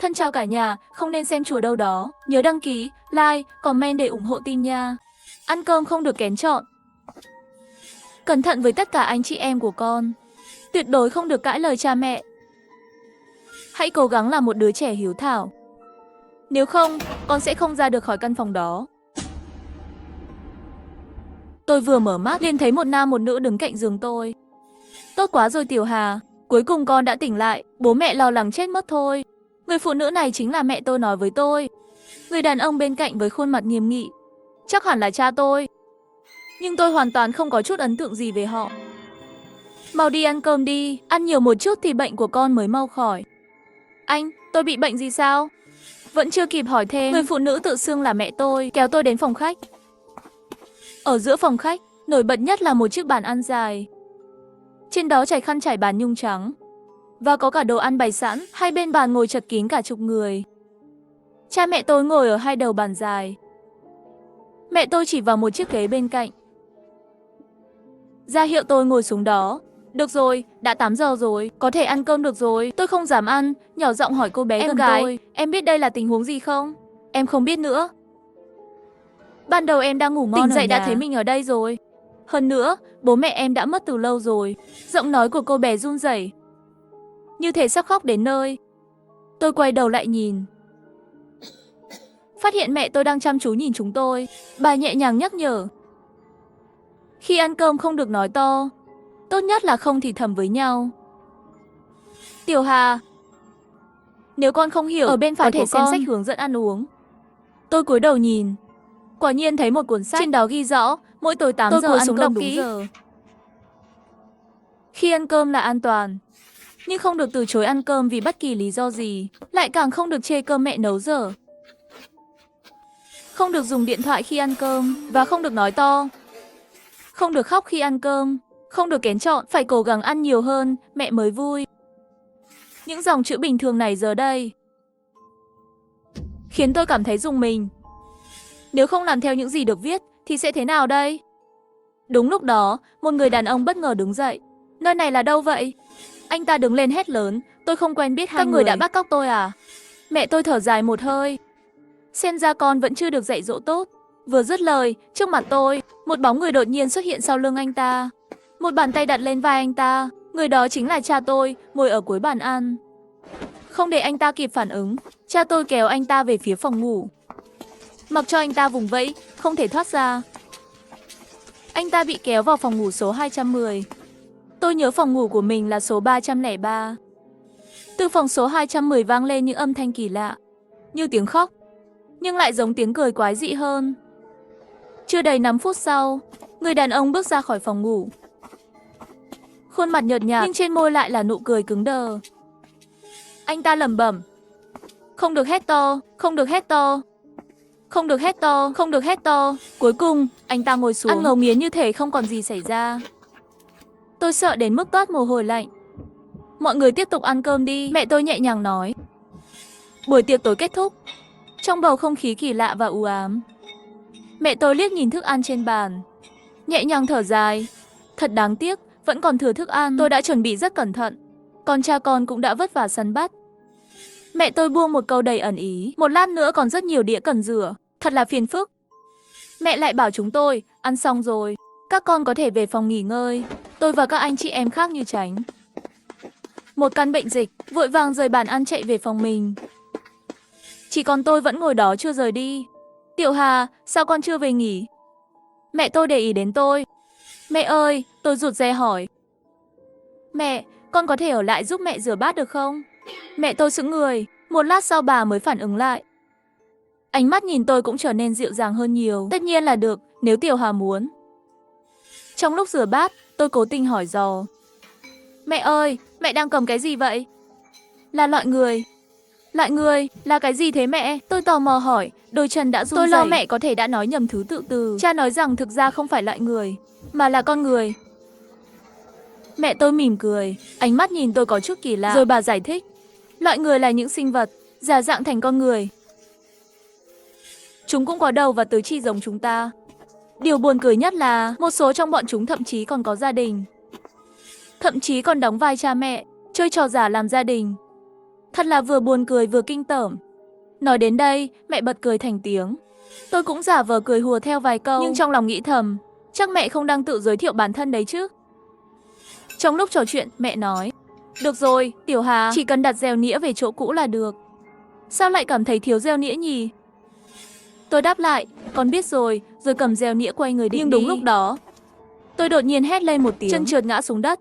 Thân chào cả nhà, không nên xem chùa đâu đó. Nhớ đăng ký, like, comment để ủng hộ team nha. Ăn cơm không được kén chọn. Cẩn thận với tất cả anh chị em của con. Tuyệt đối không được cãi lời cha mẹ. Hãy cố gắng là một đứa trẻ hiếu thảo. Nếu không, con sẽ không ra được khỏi căn phòng đó. Tôi vừa mở mắt, liền thấy một nam một nữ đứng cạnh giường tôi. Tốt quá rồi Tiểu Hà, cuối cùng con đã tỉnh lại, bố mẹ lo lắng chết mất thôi. Người phụ nữ này chính là mẹ tôi nói với tôi. Người đàn ông bên cạnh với khuôn mặt nghiêm nghị, chắc hẳn là cha tôi. Nhưng tôi hoàn toàn không có chút ấn tượng gì về họ. Mau đi ăn cơm đi, ăn nhiều một chút thì bệnh của con mới mau khỏi. Anh, tôi bị bệnh gì sao? Vẫn chưa kịp hỏi thêm, người phụ nữ tự xưng là mẹ tôi kéo tôi đến phòng khách. Ở giữa phòng khách, nổi bật nhất là một chiếc bàn ăn dài. Trên đó trải khăn trải bàn nhung trắng. Và có cả đồ ăn bày sẵn, hai bên bàn ngồi chật kín cả chục người. Cha mẹ tôi ngồi ở hai đầu bàn dài. Mẹ tôi chỉ vào một chiếc ghế bên cạnh, ra hiệu tôi ngồi xuống đó. Được rồi, đã 8 giờ rồi, có thể ăn cơm được rồi. Tôi không dám ăn, nhỏ giọng hỏi cô bé gần tôi. Em biết đây là tình huống gì không? Em không biết nữa. Ban đầu em đang ngủ ngon tỉnh dậy đã thấy mình ở đây rồi. Hơn nữa, bố mẹ em đã mất từ lâu rồi. Giọng nói của cô bé run rẩy, như thể sắp khóc đến nơi. Tôi quay đầu lại nhìn, phát hiện mẹ tôi đang chăm chú nhìn chúng tôi. Bà nhẹ nhàng nhắc nhở, khi ăn cơm không được nói to, tốt nhất là không thì thầm với nhau. Tiểu Hà, nếu con không hiểu, ở bên phải có thể xem sách hướng dẫn ăn uống. Tôi cúi đầu nhìn, quả nhiên thấy một cuốn sách, trên đó ghi rõ mỗi tối 8 giờ ăn cơm đúng giờ. Khi ăn cơm là an toàn, nhưng không được từ chối ăn cơm vì bất kỳ lý do gì, lại càng không được chê cơm mẹ nấu dở. Không được dùng điện thoại khi ăn cơm và không được nói to. Không được khóc khi ăn cơm, không được kén chọn, phải cố gắng ăn nhiều hơn, mẹ mới vui. Những dòng chữ bình thường này giờ đây khiến tôi cảm thấy rùng mình. Nếu không làm theo những gì được viết thì sẽ thế nào đây? Đúng lúc đó, một người đàn ông bất ngờ đứng dậy. Nơi này là đâu vậy? Anh ta đứng lên hét lớn, tôi không quen biết hai người. Các người đã bắt cóc tôi à? Mẹ tôi thở dài một hơi. Xem ra con vẫn chưa được dạy dỗ tốt. Vừa dứt lời, trước mặt tôi, một bóng người đột nhiên xuất hiện sau lưng anh ta. Một bàn tay đặt lên vai anh ta. Người đó chính là cha tôi, ngồi ở cuối bàn ăn. Không để anh ta kịp phản ứng, cha tôi kéo anh ta về phía phòng ngủ. Mặc cho anh ta vùng vẫy, không thể thoát ra. Anh ta bị kéo vào phòng ngủ số 210. Tôi nhớ phòng ngủ của mình là số 303. Từ phòng số 210 vang lên những âm thanh kỳ lạ, như tiếng khóc, nhưng lại giống tiếng cười quái dị hơn. Chưa đầy 5 phút sau, người đàn ông bước ra khỏi phòng ngủ. Khuôn mặt nhợt nhạt nhưng trên môi lại là nụ cười cứng đờ. Anh ta lẩm bẩm, không được hét to, không được hét to. Không được hét to, không được hét to. Cuối cùng, anh ta ngồi xuống, ăn ngấu nghiến như thể không còn gì xảy ra. Tôi sợ đến mức toát mồ hôi lạnh. Mọi người tiếp tục ăn cơm đi, mẹ tôi nhẹ nhàng nói. Buổi tiệc tối kết thúc, trong bầu không khí kỳ lạ và u ám. Mẹ tôi liếc nhìn thức ăn trên bàn, nhẹ nhàng thở dài. Thật đáng tiếc, vẫn còn thừa thức ăn. Tôi đã chuẩn bị rất cẩn thận, còn cha con cũng đã vất vả săn bắt. Mẹ tôi buông một câu đầy ẩn ý. Một lát nữa còn rất nhiều đĩa cần rửa, thật là phiền phức. Mẹ lại bảo chúng tôi, ăn xong rồi, các con có thể về phòng nghỉ ngơi. Tôi và các anh chị em khác như tránh một căn bệnh dịch, vội vàng rời bàn ăn chạy về phòng mình. Chỉ còn tôi vẫn ngồi đó chưa rời đi. Tiểu Hà, sao con chưa về nghỉ? Mẹ tôi để ý đến tôi. Mẹ ơi, tôi rụt rè hỏi. Mẹ, con có thể ở lại giúp mẹ rửa bát được không? Mẹ tôi sững người, một lát sau bà mới phản ứng lại. Ánh mắt nhìn tôi cũng trở nên dịu dàng hơn nhiều. Tất nhiên là được, nếu Tiểu Hà muốn. Trong lúc rửa bát, tôi cố tình hỏi dò. Mẹ ơi, mẹ đang cầm cái gì vậy? Là loại người. Loại người, là cái gì thế mẹ? Tôi tò mò hỏi, đôi chân đã run rẩy. Tôi lo mẹ có thể đã nói nhầm thứ tự từ. Cha nói rằng thực ra không phải loại người, mà là con người. Mẹ tôi mỉm cười, ánh mắt nhìn tôi có chút kỳ lạ. Rồi bà giải thích, loại người là những sinh vật giả dạng thành con người. Chúng cũng có đầu và tứ chi giống chúng ta. Điều buồn cười nhất là một số trong bọn chúng thậm chí còn có gia đình. Thậm chí còn đóng vai cha mẹ, chơi trò giả làm gia đình. Thật là vừa buồn cười vừa kinh tởm. Nói đến đây, mẹ bật cười thành tiếng. Tôi cũng giả vờ cười hùa theo vài câu, nhưng trong lòng nghĩ thầm, chắc mẹ không đang tự giới thiệu bản thân đấy chứ. Trong lúc trò chuyện, mẹ nói, được rồi, Tiểu Hà, chỉ cần đặt rèo nĩa về chỗ cũ là được. Sao lại cảm thấy thiếu rèo nĩa nhỉ? Tôi đáp lại, con biết rồi cầm rèo nĩa quay người định đi. Nhưng đúng lúc đó, tôi đột nhiên hét lên một tiếng, chân trượt ngã xuống đất.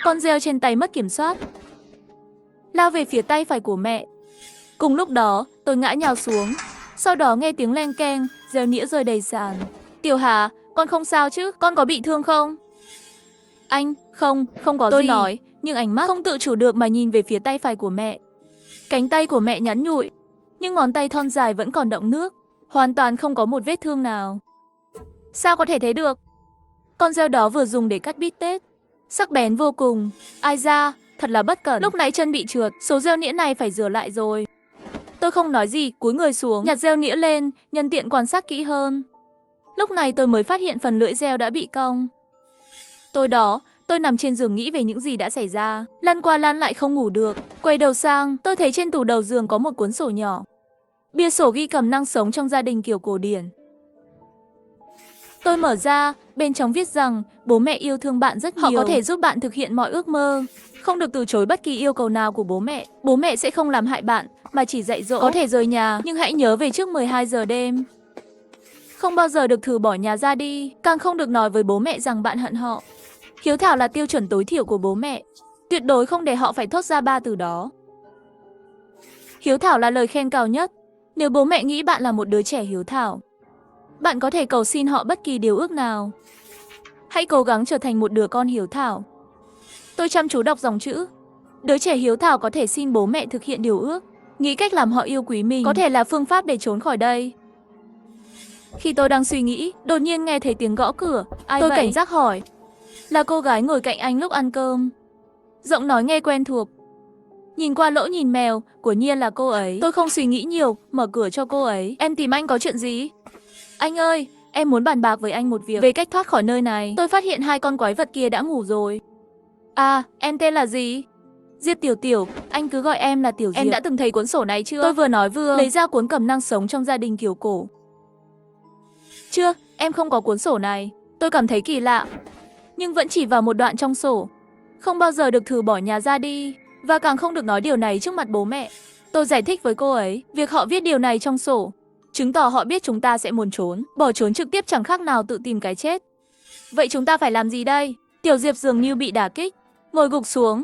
Con reo trên tay mất kiểm soát, lao về phía tay phải của mẹ. Cùng lúc đó, tôi ngã nhào xuống. Sau đó nghe tiếng leng keng, rèo nĩa rơi đầy sàn. Tiểu Hà, con không sao chứ? Con có bị thương không? Anh, không có tôi gì. Tôi nói, nhưng ánh mắt không tự chủ được mà nhìn về phía tay phải của mẹ. Cánh tay của mẹ nhẵn nhụi, nhưng ngón tay thon dài vẫn còn đọng nước, hoàn toàn không có một vết thương nào. Sao có thể thế được? Con reo đó vừa dùng để cắt bít tết, sắc bén vô cùng. Ai da, thật là bất cẩn. Lúc nãy chân bị trượt, số reo nĩa này phải rửa lại rồi. Tôi không nói gì, cúi người xuống, nhặt reo nĩa lên, nhân tiện quan sát kỹ hơn. Lúc này tôi mới phát hiện phần lưỡi reo đã bị cong. Tôi nằm trên giường nghĩ về những gì đã xảy ra, lăn qua lăn lại không ngủ được. Quay đầu sang, tôi thấy trên tủ đầu giường có một cuốn sổ nhỏ. Bìa sổ ghi cẩm nang sống trong gia đình kiểu cổ điển. Tôi mở ra, bên trong viết rằng bố mẹ yêu thương bạn rất nhiều. Họ có thể giúp bạn thực hiện mọi ước mơ. Không được từ chối bất kỳ yêu cầu nào của bố mẹ. Bố mẹ sẽ không làm hại bạn, mà chỉ dạy dỗ. Có thể rời nhà, nhưng hãy nhớ về trước 12 giờ đêm. Không bao giờ được thử bỏ nhà ra đi, càng không được nói với bố mẹ rằng bạn hận họ. Hiếu thảo là tiêu chuẩn tối thiểu của bố mẹ. Tuyệt đối không để họ phải thốt ra 3 từ đó. Hiếu thảo là lời khen cao nhất. Nếu bố mẹ nghĩ bạn là một đứa trẻ hiếu thảo, bạn có thể cầu xin họ bất kỳ điều ước nào. Hãy cố gắng trở thành một đứa con hiếu thảo. Tôi chăm chú đọc dòng chữ. Đứa trẻ hiếu thảo có thể xin bố mẹ thực hiện điều ước, nghĩ cách làm họ yêu quý mình, có thể là phương pháp để trốn khỏi đây. Khi tôi đang suy nghĩ, đột nhiên nghe thấy tiếng gõ cửa. Ai tôi vậy? Cảnh giác hỏi. Là cô gái ngồi cạnh anh lúc ăn cơm. Giọng nói nghe quen thuộc. Nhìn qua lỗ nhìn mèo, quả nhiên là cô ấy. Tôi không suy nghĩ nhiều, mở cửa cho cô ấy. Em tìm anh có chuyện gì? Anh ơi, em muốn bàn bạc với anh một việc về cách thoát khỏi nơi này. Tôi phát hiện 2 con quái vật kia đã ngủ rồi. À, em tên là gì? Diệp Tiểu Tiểu, anh cứ gọi em là Tiểu Diệp. Em đã từng thấy cuốn sổ này chưa? Tôi vừa nói vừa lấy ra cuốn cẩm nang sống trong gia đình kiểu cổ. Chưa, em không có cuốn sổ này. Tôi cảm thấy kỳ lạ, nhưng vẫn chỉ vào một đoạn trong sổ. Không bao giờ được thử bỏ nhà ra đi, và càng không được nói điều này trước mặt bố mẹ. Tôi giải thích với cô ấy, việc họ viết điều này trong sổ chứng tỏ họ biết chúng ta sẽ muốn trốn. Bỏ trốn trực tiếp chẳng khác nào tự tìm cái chết. Vậy chúng ta phải làm gì đây? Tiểu Diệp dường như bị đả kích, ngồi gục xuống.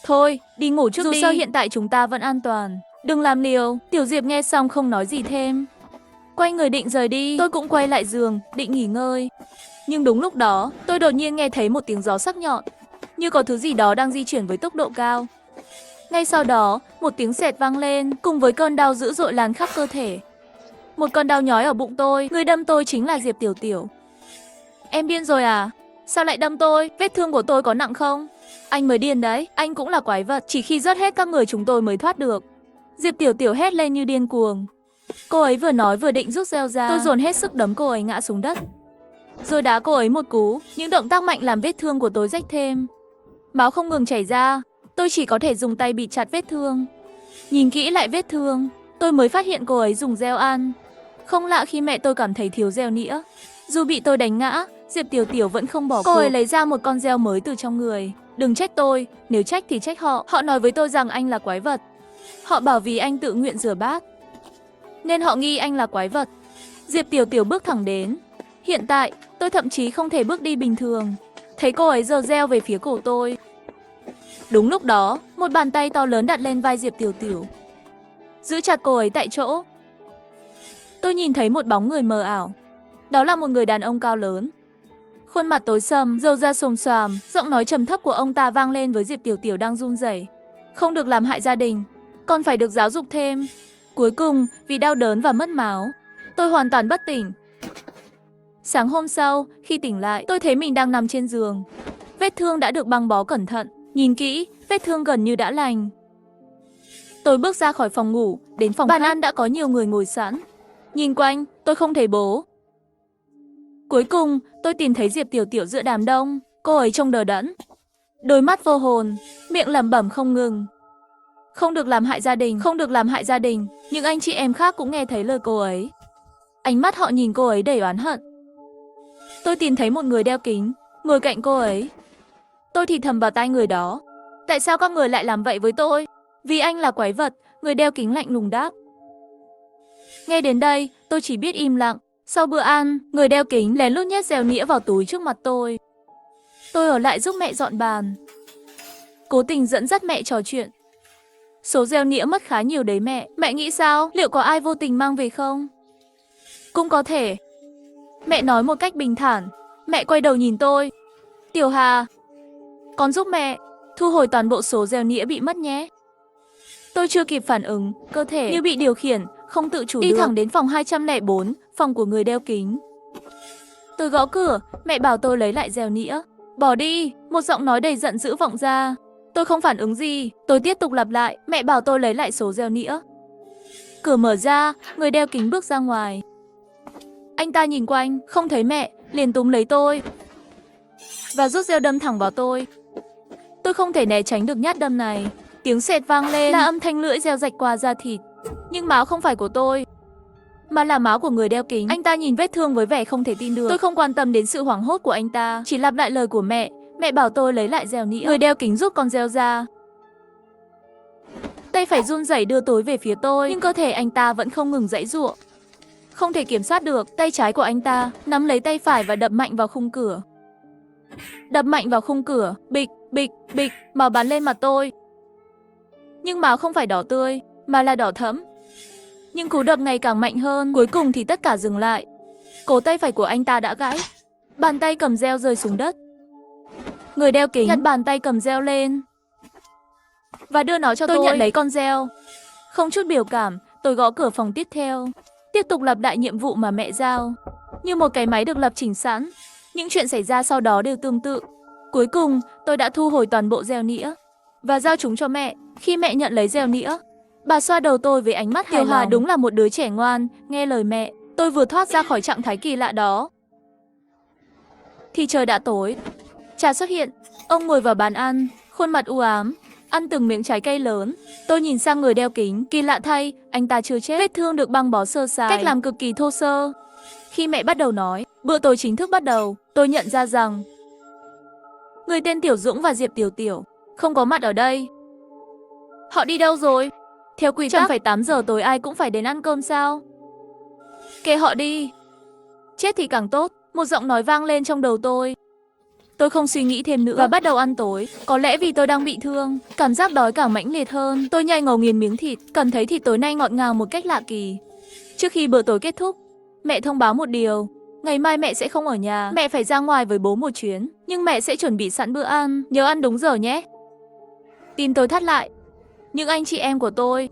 Thôi, đi ngủ trước đi. Dù sao hiện tại chúng ta vẫn an toàn. Đừng làm liều. Tiểu Diệp nghe xong không nói gì thêm, quay người định rời đi. Tôi cũng quay lại giường, định nghỉ ngơi. Nhưng đúng lúc đó, tôi đột nhiên nghe thấy một tiếng gió sắc nhọn, như có thứ gì đó đang di chuyển với tốc độ cao. Ngay sau đó, một tiếng sệt vang lên, cùng với cơn đau dữ dội lan khắp cơ thể. Một con đau nhói ở bụng tôi, người đâm tôi chính là Diệp Tiểu Tiểu. Em điên rồi à? Sao lại đâm tôi? Vết thương của tôi có nặng không? Anh mới điên đấy, anh cũng là quái vật, chỉ khi giết hết các người chúng tôi mới thoát được. Diệp Tiểu Tiểu hét lên như điên cuồng. Cô ấy vừa nói vừa định rút reo ra, tôi dồn hết sức đấm cô ấy ngã xuống đất, rồi đá cô ấy một cú. Những động tác mạnh làm vết thương của tôi rách thêm, máu không ngừng chảy ra. Tôi chỉ có thể dùng tay bịt chặt vết thương. Nhìn kỹ lại vết thương, tôi mới phát hiện cô ấy dùng reo ăn. Không lạ khi mẹ tôi cảm thấy thiếu reo nĩa. Dù bị tôi đánh ngã, Diệp Tiểu Tiểu vẫn không bỏ cuộc. Cô ấy lấy ra một con reo mới từ trong người. Đừng trách tôi, nếu trách thì trách họ. Họ nói với tôi rằng anh là quái vật. Họ bảo vì anh tự nguyện rửa bát, nên họ nghi anh là quái vật. Diệp Tiểu Tiểu bước thẳng đến. Hiện tại, tôi thậm chí không thể bước đi bình thường. Thấy cô ấy giơ reo về phía cổ tôi. Đúng lúc đó, một bàn tay to lớn đặt lên vai Diệp Tiểu Tiểu, giữ chặt cô ấy tại chỗ. Tôi nhìn thấy một bóng người mờ ảo. Đó là một người đàn ông cao lớn, khuôn mặt tối sầm, râu da xồm xoàm. Giọng nói trầm thấp của ông ta vang lên với Diệp Tiểu Tiểu đang run rẩy. Không được làm hại gia đình, còn phải được giáo dục thêm. Cuối cùng, vì đau đớn và mất máu, tôi hoàn toàn bất tỉnh. Sáng hôm sau, khi tỉnh lại, tôi thấy mình đang nằm trên giường. Vết thương đã được băng bó cẩn thận. Nhìn kỹ, vết thương gần như đã lành. Tôi bước ra khỏi phòng ngủ, đến phòng bàn ăn đã có nhiều người ngồi sẵn. Nhìn quanh, tôi không thấy bố. Cuối cùng, tôi tìm thấy Diệp Tiểu Tiểu giữa đám đông. Cô ấy trông đờ đẫn, đôi mắt vô hồn, miệng lẩm bẩm không ngừng. Không được làm hại gia đình, không được làm hại gia đình. Những anh chị em khác cũng nghe thấy lời cô ấy. Ánh mắt họ nhìn cô ấy đầy oán hận. Tôi tìm thấy một người đeo kính, ngồi cạnh cô ấy. Tôi thì thầm vào tai người đó. Tại sao các người lại làm vậy với tôi? Vì anh là quái vật, người đeo kính lạnh lùng đáp. Nghe đến đây, tôi chỉ biết im lặng. Sau bữa ăn, người đeo kính lén lút nhét dèo nĩa vào túi trước mặt tôi. Tôi ở lại giúp mẹ dọn bàn. Cố tình dẫn dắt mẹ trò chuyện. Số dèo nĩa mất khá nhiều đấy mẹ. Mẹ nghĩ sao? Liệu có ai vô tình mang về không? Cũng có thể. Mẹ nói một cách bình thản. Mẹ quay đầu nhìn tôi. Tiểu Hà, con giúp mẹ thu hồi toàn bộ số dèo nĩa bị mất nhé. Tôi chưa kịp phản ứng, cơ thể như bị điều khiển, không tự chủ được. Đi thẳng đến phòng 204, phòng của người đeo kính. Tôi gõ cửa, mẹ bảo tôi lấy lại dèo nĩa. Bỏ đi, một giọng nói đầy giận dữ vọng ra. Tôi không phản ứng gì, tôi tiếp tục lặp lại, mẹ bảo tôi lấy lại số dèo nĩa. Cửa mở ra, người đeo kính bước ra ngoài. Anh ta nhìn quanh, không thấy mẹ, liền túm lấy tôi và rút dao đâm thẳng vào tôi. Tôi không thể né tránh được nhát đâm này. Tiếng sệt vang lên, là âm thanh lưỡi dao rạch qua da thịt. Nhưng máu không phải của tôi, mà là máu của người đeo kính. Anh ta nhìn vết thương với vẻ không thể tin được. Tôi không quan tâm đến sự hoảng hốt của anh ta, chỉ lặp lại lời của mẹ. Mẹ bảo tôi lấy lại dèo nĩa. Người đeo kính rút con dao ra. Tay phải run rẩy đưa tối về phía tôi, nhưng cơ thể anh ta vẫn không ngừng giãy giụa. Không thể kiểm soát được, tay trái của anh ta nắm lấy tay phải và đập mạnh vào khung cửa. Đập mạnh vào khung cửa, bịch, bịch, bịch, máu bắn lên mặt tôi. Nhưng máu không phải đỏ tươi, mà là đỏ thẫm. Nhưng cú đập ngày càng mạnh hơn, cuối cùng thì tất cả dừng lại. Cổ tay phải của anh ta đã gãy. Bàn tay cầm dao rơi xuống đất. Người đeo kính nhặt bàn tay cầm dao lên và đưa nó cho tôi. Tôi nhận lấy con dao. Không chút biểu cảm, tôi gõ cửa phòng tiếp theo. Tiếp tục lặp lại nhiệm vụ mà mẹ giao. Như một cái máy được lập trình sẵn. Những chuyện xảy ra sau đó đều tương tự. Cuối cùng, tôi đã thu hồi toàn bộ dao nĩa và giao chúng cho mẹ. Khi mẹ nhận lấy dao nĩa, bà xoa đầu tôi với ánh mắt hài lòng. Tiểu Hà đúng là một đứa trẻ ngoan, nghe lời mẹ. Tôi vừa thoát ra khỏi trạng thái kỳ lạ đó thì trời đã tối. Cha xuất hiện, ông ngồi vào bàn ăn, khuôn mặt u ám, ăn từng miếng trái cây lớn. Tôi nhìn sang người đeo kính, kỳ lạ thay, anh ta chưa chết, vết thương được băng bó sơ sài, cách làm cực kỳ thô sơ. Khi mẹ bắt đầu nói, bữa tối chính thức bắt đầu, tôi nhận ra rằng người tên Tiểu Dũng và Diệp Tiểu Tiểu không có mặt ở đây. Họ đi đâu rồi? Theo quy tắc, chẳng phải 8 giờ tối ai cũng phải đến ăn cơm sao? Kệ họ đi. Chết thì càng tốt, một giọng nói vang lên trong đầu tôi. Tôi không suy nghĩ thêm nữa và bắt đầu ăn tối. Có lẽ vì tôi đang bị thương, cảm giác đói càng mãnh liệt hơn. Tôi nhai ngấu nghiến miếng thịt, cảm thấy thịt tối nay ngọt ngào một cách lạ kỳ. Trước khi bữa tối kết thúc, mẹ thông báo một điều. Ngày mai mẹ sẽ không ở nhà, mẹ phải ra ngoài với bố một chuyến. Nhưng mẹ sẽ chuẩn bị sẵn bữa ăn, nhớ ăn đúng giờ nhé. Tim tôi thắt lại. Những anh chị em của tôi,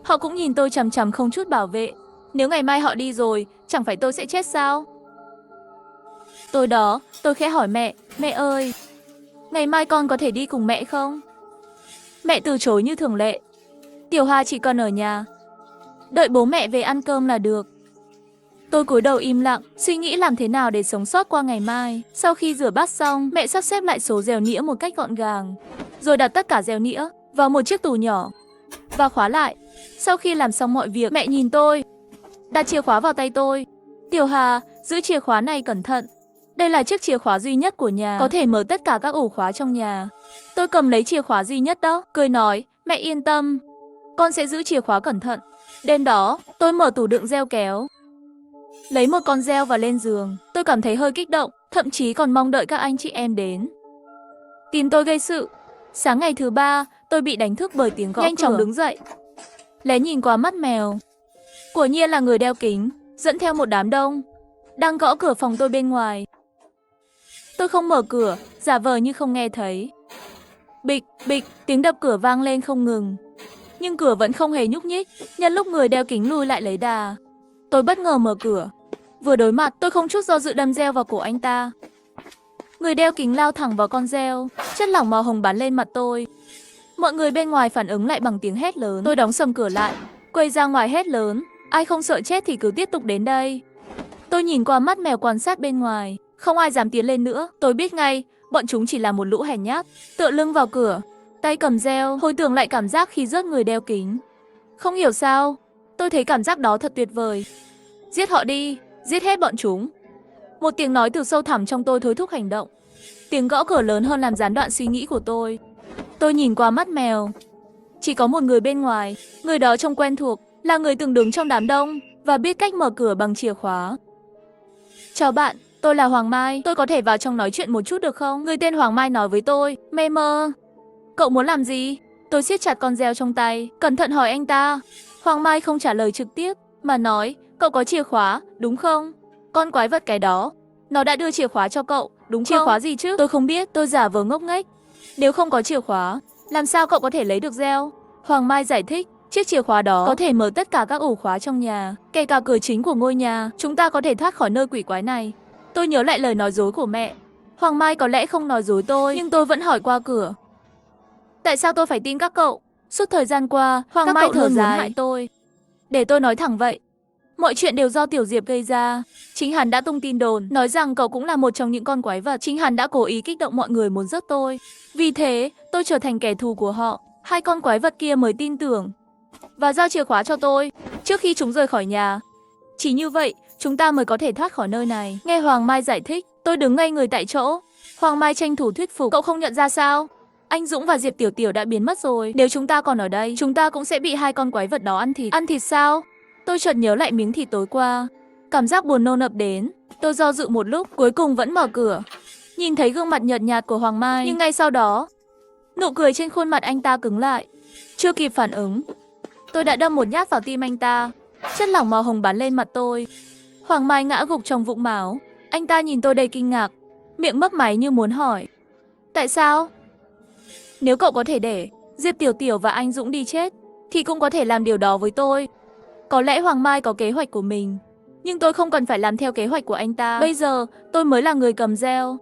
họ cũng nhìn tôi chằm chằm không chút bảo vệ. Nếu ngày mai họ đi rồi, chẳng phải tôi sẽ chết sao? Tôi khẽ hỏi mẹ, mẹ ơi, ngày mai con có thể đi cùng mẹ không? Mẹ từ chối như thường lệ. Tiểu Hà chỉ cần ở nhà, đợi bố mẹ về ăn cơm là được. Tôi cúi đầu im lặng, suy nghĩ làm thế nào để sống sót qua ngày mai. Sau khi rửa bát xong, mẹ sắp xếp lại số dèo nĩa một cách gọn gàng, rồi đặt tất cả dèo nĩa vào một chiếc tủ nhỏ và khóa lại. Sau khi làm xong mọi việc, mẹ nhìn tôi, đặt chìa khóa vào tay tôi. Tiểu Hà, giữ chìa khóa này cẩn thận. Đây là chiếc chìa khóa duy nhất của nhà, có thể mở tất cả các ổ khóa trong nhà. Tôi cầm lấy chìa khóa duy nhất đó, cười nói, mẹ yên tâm, con sẽ giữ chìa khóa cẩn thận. Đêm đó, tôi mở tủ đựng reo kéo, lấy một con reo và lên giường. Tôi cảm thấy hơi kích động, thậm chí còn mong đợi các anh chị em đến tìm tôi gây sự. Sáng ngày thứ 3, tôi bị đánh thức bởi tiếng gõ cửa. Nhanh chóng đứng dậy, lén nhìn qua mắt mèo. Quả nhiên là người đeo kính, dẫn theo một đám đông, đang gõ cửa phòng tôi bên ngoài. Tôi không mở cửa, giả vờ như không nghe thấy. Bịch, bịch, tiếng đập cửa vang lên không ngừng. Nhưng cửa vẫn không hề nhúc nhích. Nhân lúc người đeo kính lui lại lấy đà, tôi bất ngờ mở cửa. Vừa đối mặt, tôi không chút do dự đâm reo vào cổ anh ta. Người đeo kính lao thẳng vào con reo, chất lỏng màu hồng bắn lên mặt tôi. Mọi người bên ngoài phản ứng lại bằng tiếng hét lớn. Tôi đóng sầm cửa lại, quay ra ngoài hét lớn, ai không sợ chết thì cứ tiếp tục đến đây. Tôi nhìn qua mắt mèo quan sát bên ngoài, không ai dám tiến lên nữa. Tôi biết ngay, bọn chúng chỉ là một lũ hèn nhát. Tựa lưng vào cửa, tay cầm reo, hồi tưởng lại cảm giác khi rớt người đeo kính. Không hiểu sao, tôi thấy cảm giác đó thật tuyệt vời. Giết họ đi, giết hết bọn chúng. Một tiếng nói từ sâu thẳm trong tôi thôi thúc hành động. Tiếng gõ cửa lớn hơn làm gián đoạn suy nghĩ của tôi. Tôi nhìn qua mắt mèo. Chỉ có một người bên ngoài, người đó trông quen thuộc, là người từng đứng trong đám đông và biết cách mở cửa bằng chìa khóa. Chào bạn, tôi là Hoàng Mai, tôi có thể vào trong nói chuyện một chút được không? Người tên Hoàng Mai nói với tôi, mê mơ. Cậu muốn làm gì? Tôi siết chặt con reo trong tay, cẩn thận hỏi anh ta. Hoàng Mai không trả lời trực tiếp, mà nói, cậu có chìa khóa, đúng không? Con quái vật cái đó, nó đã đưa chìa khóa cho cậu, đúng không? Chìa khóa gì chứ? Tôi không biết, tôi giả vờ ngốc nghếch. Nếu không có chìa khóa, làm sao cậu có thể lấy được reo? Hoàng Mai giải thích, chiếc chìa khóa đó có thể mở tất cả các ổ khóa trong nhà, kể cả cửa chính của ngôi nhà. Chúng ta có thể thoát khỏi nơi quỷ quái này. Tôi nhớ lại lời nói dối của mẹ. Hoàng Mai có lẽ không nói dối tôi, nhưng tôi vẫn hỏi qua cửa. Tại sao tôi phải tin các cậu? Suốt thời gian qua, Hoàng Mai thở dài muốn hại tôi. Để tôi nói thẳng vậy. Mọi chuyện đều do Tiểu Diệp gây ra. Chính hắn đã tung tin đồn, nói rằng cậu cũng là một trong những con quái vật. Chính hắn đã cố ý kích động mọi người muốn giết tôi. Vì thế, tôi trở thành kẻ thù của họ. Hai con quái vật kia mới tin tưởng và giao chìa khóa cho tôi trước khi chúng rời khỏi nhà. Chỉ như vậy, chúng ta mới có thể thoát khỏi nơi này. Nghe Hoàng Mai giải thích, tôi đứng ngây người tại chỗ. Hoàng Mai tranh thủ thuyết phục, cậu không nhận ra sao? Anh Dũng và Diệp Tiểu Tiểu đã biến mất rồi. Nếu chúng ta còn ở đây, chúng ta cũng sẽ bị hai con quái vật đó ăn thịt. Ăn thịt sao? Tôi chợt nhớ lại miếng thịt tối qua. Cảm giác buồn nôn ập đến. Tôi do dự một lúc, cuối cùng vẫn mở cửa. Nhìn thấy gương mặt nhợt nhạt của Hoàng Mai, nhưng ngay sau đó, nụ cười trên khuôn mặt anh ta cứng lại. Chưa kịp phản ứng, tôi đã đâm một nhát vào tim anh ta. Chất lỏng màu hồng bắn lên mặt tôi. Hoàng Mai ngã gục trong vũng máu. Anh ta nhìn tôi đầy kinh ngạc, miệng mấp máy như muốn hỏi. Tại sao? Nếu cậu có thể để Diệp Tiểu Tiểu và anh Dũng đi chết, thì cũng có thể làm điều đó với tôi. Có lẽ Hoàng Mai có kế hoạch của mình, nhưng tôi không cần phải làm theo kế hoạch của anh ta. Bây giờ, tôi mới là người cầm reo.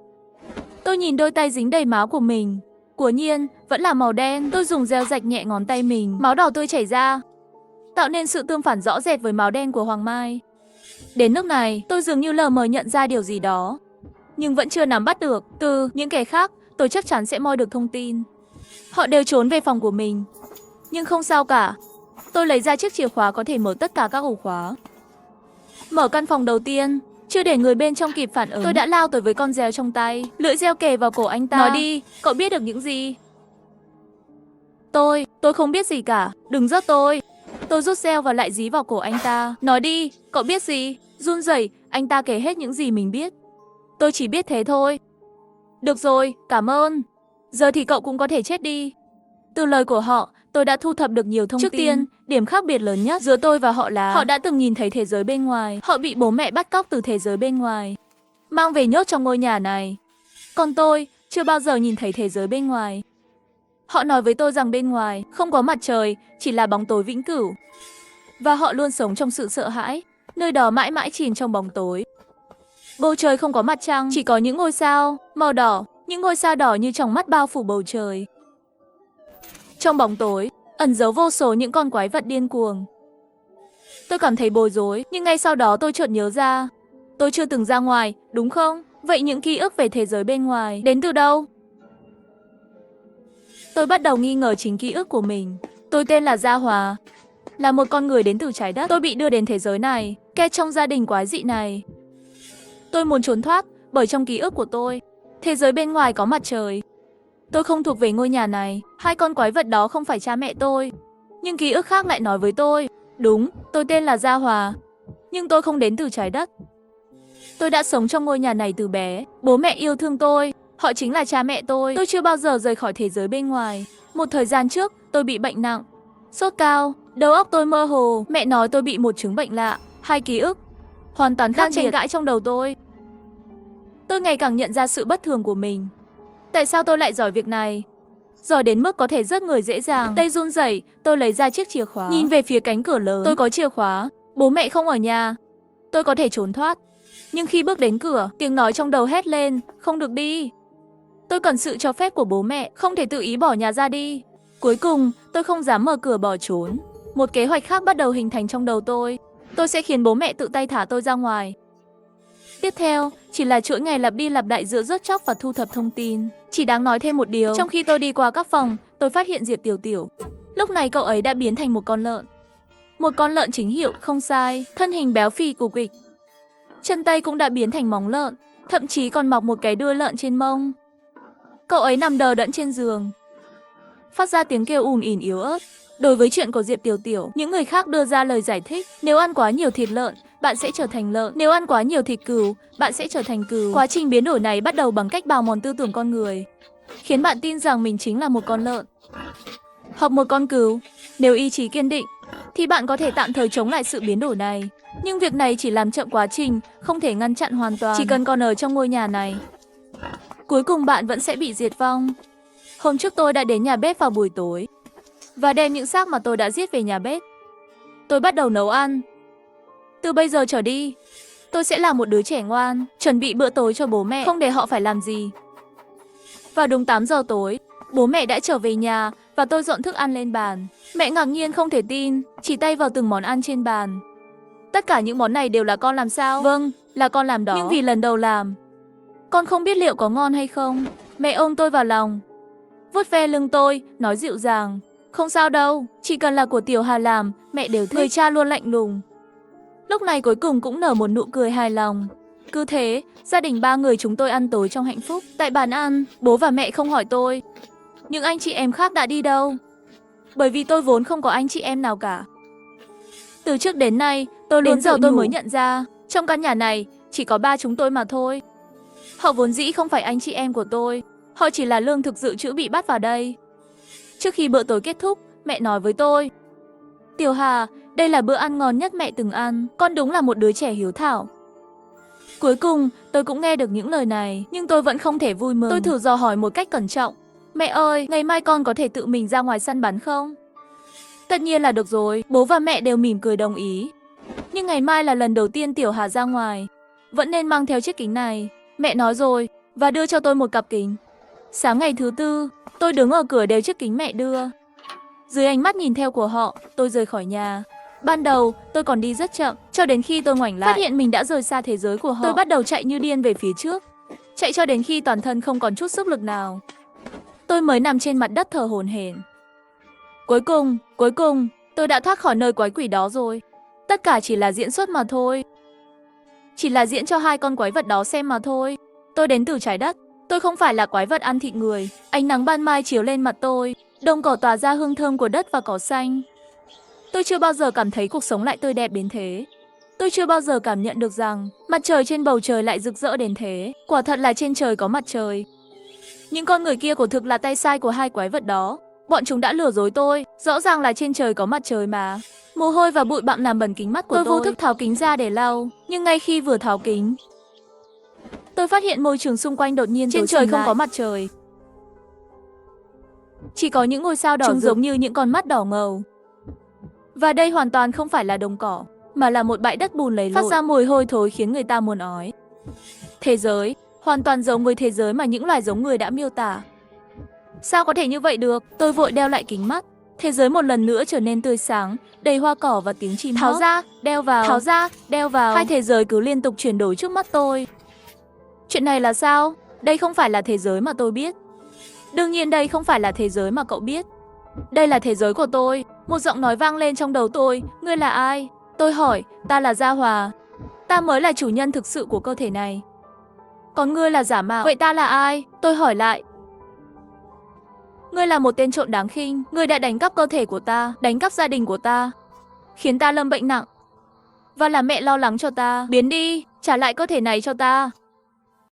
Tôi nhìn đôi tay dính đầy máu của mình. Quả nhiên, vẫn là màu đen. Tôi dùng reo rạch nhẹ ngón tay mình. Máu đỏ tươi chảy ra, tạo nên sự tương phản rõ rệt với máu đen của Hoàng Mai. Đến lúc này, tôi dường như lờ mờ nhận ra điều gì đó, nhưng vẫn chưa nắm bắt được. Từ những kẻ khác, tôi chắc chắn sẽ moi được thông tin. Họ đều trốn về phòng của mình. Nhưng không sao cả. Tôi lấy ra chiếc chìa khóa có thể mở tất cả các ổ khóa. Mở căn phòng đầu tiên, chưa để người bên trong kịp phản ứng, tôi đã lao tới với con reo trong tay, lưỡi reo kề vào cổ anh ta. Nói đi, cậu biết được những gì? Tôi không biết gì cả, đừng giết tôi. Tôi rút reo và lại dí vào cổ anh ta. Nói đi, cậu biết gì? Run rẩy, anh ta kể hết những gì mình biết. Tôi chỉ biết thế thôi. Được rồi, cảm ơn. Giờ thì cậu cũng có thể chết đi. Từ lời của họ, tôi đã thu thập được nhiều thông tin. Trước tiên, điểm khác biệt lớn nhất giữa tôi và họ là họ đã từng nhìn thấy thế giới bên ngoài. Họ bị bố mẹ bắt cóc từ thế giới bên ngoài, mang về nhốt trong ngôi nhà này. Còn tôi, chưa bao giờ nhìn thấy thế giới bên ngoài. Họ nói với tôi rằng bên ngoài không có mặt trời, chỉ là bóng tối vĩnh cửu. Và họ luôn sống trong sự sợ hãi, nơi đó mãi mãi chìm trong bóng tối. Bầu trời không có mặt trăng, chỉ có những ngôi sao màu đỏ, những ngôi sao đỏ như tròng mắt bao phủ bầu trời. Trong bóng tối, ẩn giấu vô số những con quái vật điên cuồng. Tôi cảm thấy bối rối, nhưng ngay sau đó tôi chợt nhớ ra. Tôi chưa từng ra ngoài, đúng không? Vậy những ký ức về thế giới bên ngoài đến từ đâu? Tôi bắt đầu nghi ngờ chính ký ức của mình. Tôi tên là Gia Hòa, là một con người đến từ trái đất. Tôi bị đưa đến thế giới này, kẹt trong gia đình quái dị này. Tôi muốn trốn thoát, bởi trong ký ức của tôi, thế giới bên ngoài có mặt trời. Tôi không thuộc về ngôi nhà này, hai con quái vật đó không phải cha mẹ tôi. Nhưng ký ức khác lại nói với tôi, đúng, tôi tên là Gia Hòa, nhưng tôi không đến từ trái đất. Tôi đã sống trong ngôi nhà này từ bé, bố mẹ yêu thương tôi, họ chính là cha mẹ tôi. Tôi chưa bao giờ rời khỏi thế giới bên ngoài. Một thời gian trước, tôi bị bệnh nặng, sốt cao, đầu óc tôi mơ hồ, mẹ nói tôi bị một chứng bệnh lạ, hai ký ức hoàn toàn khác tranh cãi trong đầu tôi. Tôi ngày càng nhận ra sự bất thường của mình. Tại sao tôi lại giỏi việc này? Giỏi đến mức có thể giết người dễ dàng. Tay run rẩy, tôi lấy ra chiếc chìa khóa, nhìn về phía cánh cửa lớn. Tôi có chìa khóa, bố mẹ không ở nhà, tôi có thể trốn thoát. Nhưng khi bước đến cửa, tiếng nói trong đầu hét lên, không được đi. Tôi cần sự cho phép của bố mẹ, không thể tự ý bỏ nhà ra đi. Cuối cùng, tôi không dám mở cửa bỏ trốn. Một kế hoạch khác bắt đầu hình thành trong đầu tôi. Tôi sẽ khiến bố mẹ tự tay thả tôi ra ngoài. Tiếp theo, chỉ là chuỗi ngày lặp đi lặp lại giữa giết chóc và thu thập thông tin. Chỉ đáng nói thêm một điều, trong khi tôi đi qua các phòng, tôi phát hiện Diệp Tiểu Tiểu. Lúc này cậu ấy đã biến thành một con lợn. Một con lợn chính hiệu, không sai, thân hình béo phì cục kịch. Chân tay cũng đã biến thành móng lợn, thậm chí còn mọc một cái đuôi lợn trên mông. Cậu ấy nằm đờ đẫn trên giường, phát ra tiếng kêu ùn ỉn yếu ớt. Đối với chuyện của Diệp Tiểu Tiểu, những người khác đưa ra lời giải thích. Nếu ăn quá nhiều thịt lợn, bạn sẽ trở thành lợn. Nếu ăn quá nhiều thịt cừu, bạn sẽ trở thành cừu. Quá trình biến đổi này bắt đầu bằng cách bào mòn tư tưởng con người, khiến bạn tin rằng mình chính là một con lợn hoặc một con cừu. Nếu ý chí kiên định, thì bạn có thể tạm thời chống lại sự biến đổi này. Nhưng việc này chỉ làm chậm quá trình, không thể ngăn chặn hoàn toàn. Chỉ cần còn ở trong ngôi nhà này, cuối cùng bạn vẫn sẽ bị diệt vong. Hôm trước tôi đã đến nhà bếp vào buổi tối và đem những xác mà tôi đã giết về nhà bếp. Tôi bắt đầu nấu ăn. Từ bây giờ trở đi, tôi sẽ là một đứa trẻ ngoan, chuẩn bị bữa tối cho bố mẹ, không để họ phải làm gì. Vào đúng 8 giờ tối, bố mẹ đã trở về nhà và tôi dọn thức ăn lên bàn. Mẹ ngạc nhiên không thể tin, chỉ tay vào từng món ăn trên bàn. Tất cả những món này đều là con làm sao? Vâng, là con làm đó. Nhưng vì lần đầu làm, con không biết liệu có ngon hay không. Mẹ ôm tôi vào lòng, vuốt ve lưng tôi, nói dịu dàng. Không sao đâu, chỉ cần là của Tiểu Hà làm, mẹ đều thích. Người cha luôn lạnh lùng, lúc này cuối cùng cũng nở một nụ cười hài lòng. Cứ thế, gia đình 3 người chúng tôi ăn tối trong hạnh phúc. Tại bàn ăn, bố và mẹ không hỏi tôi những anh chị em khác đã đi đâu, bởi vì tôi vốn không có anh chị em nào cả. Từ trước đến nay, tôi luôn giờ tôi mới nhận ra, trong căn nhà này chỉ có 3 chúng tôi mà thôi. Họ vốn dĩ không phải anh chị em của tôi, họ chỉ là lương thực dự trữ bị bắt vào đây. Trước khi bữa tối kết thúc, mẹ nói với tôi: Tiểu Hà, đây là bữa ăn ngon nhất mẹ từng ăn, con đúng là một đứa trẻ hiếu thảo. Cuối cùng, tôi cũng nghe được những lời này, nhưng tôi vẫn không thể vui mừng. Tôi thử dò hỏi một cách cẩn trọng: Mẹ ơi, ngày mai con có thể tự mình ra ngoài săn bắn không? Tất nhiên là được rồi, bố và mẹ đều mỉm cười đồng ý. Nhưng ngày mai là lần đầu tiên Tiểu Hà ra ngoài, vẫn nên mang theo chiếc kính này. Mẹ nói rồi, và đưa cho tôi một cặp kính. Sáng ngày thứ tư, tôi đứng ở cửa đeo chiếc kính mẹ đưa. Dưới ánh mắt nhìn theo của họ, tôi rời khỏi nhà. Ban đầu, tôi còn đi rất chậm, cho đến khi tôi ngoảnh lại, phát hiện mình đã rời xa thế giới của họ. Tôi bắt đầu chạy như điên về phía trước, chạy cho đến khi toàn thân không còn chút sức lực nào. Tôi mới nằm trên mặt đất thở hổn hển. Cuối cùng, tôi đã thoát khỏi nơi quái quỷ đó rồi. Tất cả chỉ là diễn xuất mà thôi. Chỉ là diễn cho 2 con quái vật đó xem mà thôi. Tôi đến từ trái đất. Tôi không phải là quái vật ăn thịt người. Ánh nắng ban mai chiếu lên mặt tôi. Đồng cỏ tỏa ra hương thơm của đất và cỏ xanh. Tôi chưa bao giờ cảm thấy cuộc sống lại tươi đẹp đến thế. Tôi chưa bao giờ cảm nhận được rằng mặt trời trên bầu trời lại rực rỡ đến thế. Quả thật là trên trời có mặt trời. Những con người kia quả thực là tay sai của 2 quái vật đó. Bọn chúng đã lừa dối tôi. Rõ ràng là trên trời có mặt trời mà. Mồ hôi và bụi bặm làm bẩn kính mắt của tôi. Vô thức tháo kính ra để lau. Nhưng ngay khi vừa tháo kính, tôi phát hiện môi trường xung quanh đột nhiên trên trời không có mặt trời. Chỉ có những ngôi sao đỏ rực, giống như những con mắt đỏ ngầu. Và đây hoàn toàn không phải là đồng cỏ, mà là một bãi đất bùn lầy lội, phát ra mùi hôi thối khiến người ta muốn ói. Thế giới hoàn toàn giống với thế giới mà những loài giống người đã miêu tả. Sao có thể như vậy được? Tôi vội đeo lại kính mắt. Thế giới một lần nữa trở nên tươi sáng, đầy hoa cỏ và tiếng chim hót. Tháo ra, đeo vào. Tháo ra, đeo vào. 2 thế giới cứ liên tục chuyển đổi trước mắt tôi. Chuyện này là sao? Đây không phải là thế giới mà tôi biết. Đương nhiên đây không phải là thế giới mà cậu biết. Đây là thế giới của tôi. Một giọng nói vang lên trong đầu tôi. Ngươi là ai? Tôi hỏi. Ta là Gia Hòa. Ta mới là chủ nhân thực sự của cơ thể này. Còn ngươi là giả mạo. Vậy ta là ai? Tôi hỏi lại. Ngươi là một tên trộm đáng khinh. Ngươi đã đánh cắp cơ thể của ta, đánh cắp gia đình của ta, khiến ta lâm bệnh nặng, và là mẹ lo lắng cho ta. Biến đi, trả lại cơ thể này cho ta.